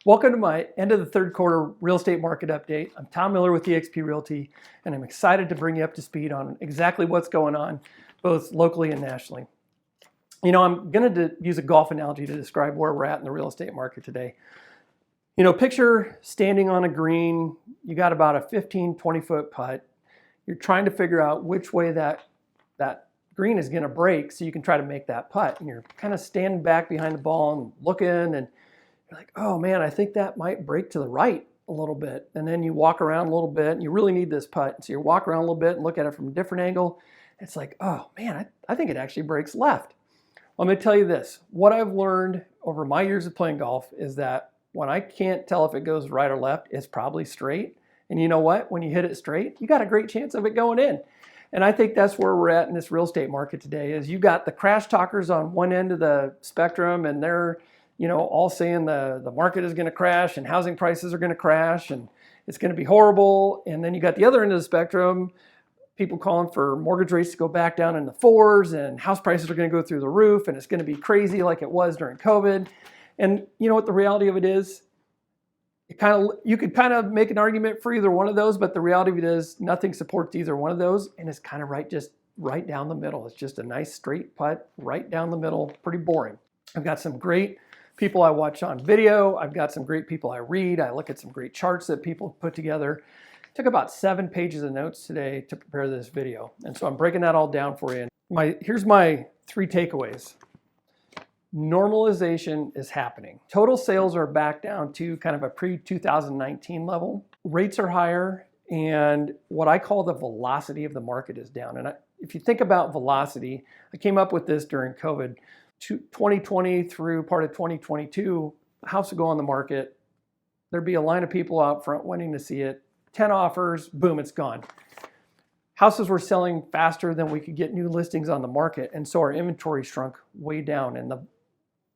Welcome to my end of the third quarter real estate market update. I'm Tom Miller with eXp Realty, and I'm excited to bring you up to speed on exactly what's going on, both locally and nationally. I'm going to use a golf analogy to describe where we're at in the real estate market today. Picture standing on a green, you got about a 15, 20-foot putt. You're trying to figure out which way that green is going to break so you can try to make that putt. And you're kind of standing back behind the ball and looking, and you're like, oh man, I think that might break to the right a little bit. And then you walk around a little bit and you really need this putt. So you walk around a little bit and look at it from a different angle. It's like, oh man, I think it actually breaks left. Well, I'm going to tell you this. What I've learned over my years of playing golf is that when I can't tell if it goes right or left, it's probably straight. And you know what? When you hit it straight, you got a great chance of it going in. And I think that's where we're at in this real estate market today is you got the crash talkers on one end of the spectrum, and they're all saying the market is going to crash and housing prices are going to crash and it's going to be horrible. And then you got the other end of the spectrum, people calling for mortgage rates to go back down in the fours and house prices are going to go through the roof and it's going to be crazy like it was during COVID. And you know what the reality of it is? You could kind of make an argument for either one of those, but the reality of it is nothing supports either one of those, and it's kind of just right down the middle. It's just a nice straight putt right down the middle, pretty boring. I've got some great people I watch on video. I've got some great people I read. I look at some great charts that people put together. Took about 7 pages of notes today to prepare this video, and so I'm breaking that all down for you. Here's my 3 takeaways. Normalization is happening. Total sales are back down to kind of a pre-2019 level. Rates are higher, and what I call the velocity of the market is down. And if you think about velocity, I came up with this during COVID. 2020 through part of 2022, a house would go on the market. There'd be a line of people out front wanting to see it. 10 offers, boom, it's gone. Houses were selling faster than we could get new listings on the market, and so our inventory shrunk way down. And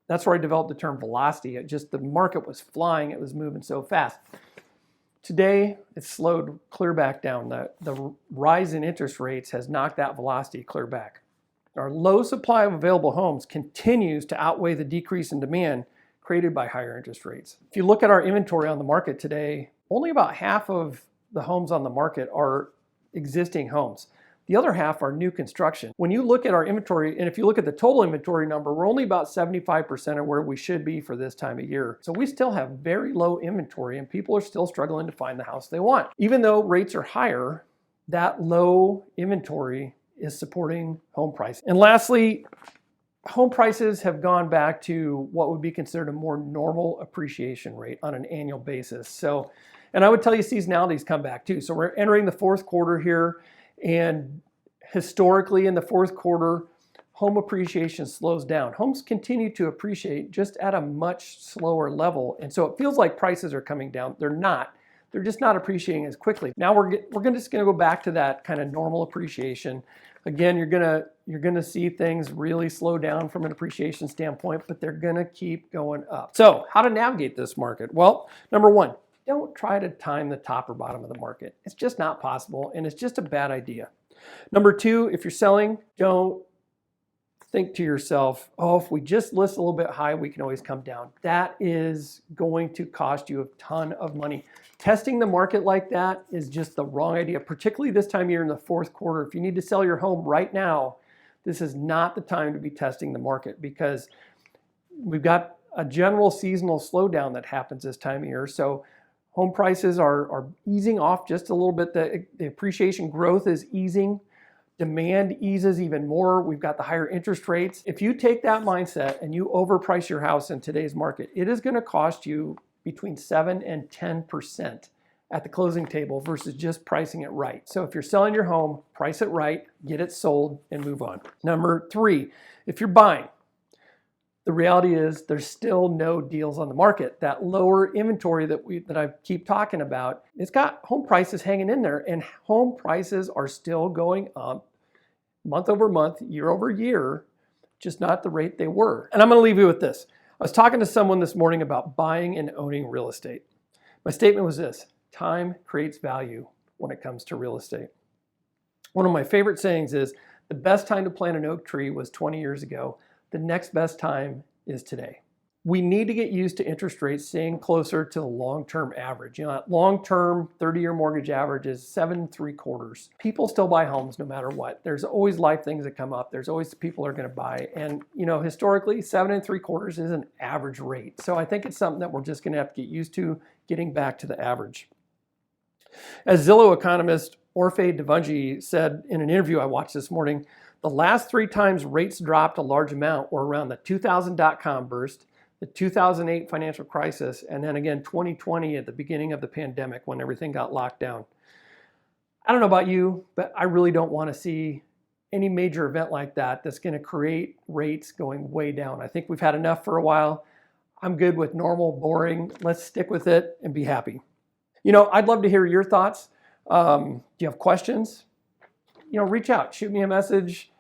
that's where I developed the term velocity. The market was flying, it was moving so fast. Today, it's slowed clear back down. The rise in interest rates has knocked that velocity clear back. Our low supply of available homes continues to outweigh the decrease in demand created by higher interest rates. If you look at our inventory on the market today, only about half of the homes on the market are existing homes. The other half are new construction. When you look at our inventory, and if you look at the total inventory number, we're only about 75% of where we should be for this time of year. So we still have very low inventory and people are still struggling to find the house they want. Even though rates are higher, that low inventory is supporting home prices. And lastly, home prices have gone back to what would be considered a more normal appreciation rate on an annual basis. And I would tell you seasonality's come back too. So we're entering the fourth quarter here, and historically in the fourth quarter, home appreciation slows down. Homes continue to appreciate just at a much slower level. And so it feels like prices are coming down. They're not. They're just not appreciating as quickly. Now we're just going to go back to that kind of normal appreciation. Again, you're gonna see things really slow down from an appreciation standpoint, but they're gonna keep going up. So how to navigate this market? Well, number one, don't try to time the top or bottom of the market. It's just not possible, and it's just a bad idea. Number two, if you're selling, don't think to yourself, oh, if we just list a little bit high, we can always come down. That is going to cost you a ton of money. Testing the market like that is just the wrong idea, particularly this time of year in the fourth quarter. If you need to sell your home right now, this is not the time to be testing the market because we've got a general seasonal slowdown that happens this time of year. So home prices are easing off just a little bit. The appreciation growth is easing. Demand eases even more. We've got the higher interest rates. If you take that mindset and you overprice your house in today's market, it is going to cost you between 7 and 10% at the closing table versus just pricing it right. So if you're selling your home, price it right, get it sold, and move on. Number three, if you're buying, the reality is there's still no deals on the market. That lower inventory that I keep talking about, it's got home prices hanging in there, and home prices are still going up month over month, year over year, just not the rate they were. And I'm going to leave you with this. I was talking to someone this morning about buying and owning real estate. My statement was this: time creates value when it comes to real estate. One of my favorite sayings is, the best time to plant an oak tree was 20 years ago. The next best time is today. we need to get used to interest rates staying closer to the long-term average. That long-term 30-year mortgage average is 7.75. People still buy homes no matter what. There's always life things that come up. There's always people are going to buy. And, historically, 7.75 is an average rate. So I think it's something that we're just going to have to get used to, getting back to the average. As Zillow economist Orphe Devunji said in an interview I watched this morning, the last 3 times rates dropped a large amount were around the 2000 dot-com burst, the 2008 financial crisis, and then again 2020 at the beginning of the pandemic when everything got locked down. I don't know about you, but I really don't want to see any major event like that that's going to create rates going way down. I think we've had enough for a while. I'm good with normal, boring. Let's stick with it and be happy. I'd love to hear your thoughts. Do you have questions? Reach out, shoot me a message.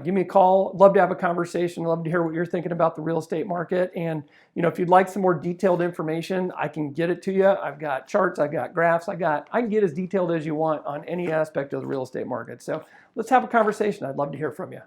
Give me a call. Love to have a conversation. Love to hear what you're thinking about the real estate market. And, if you'd like some more detailed information, I can get it to you. I've got charts, I've got graphs, I can get as detailed as you want on any aspect of the real estate market. So let's have a conversation. I'd love to hear from you.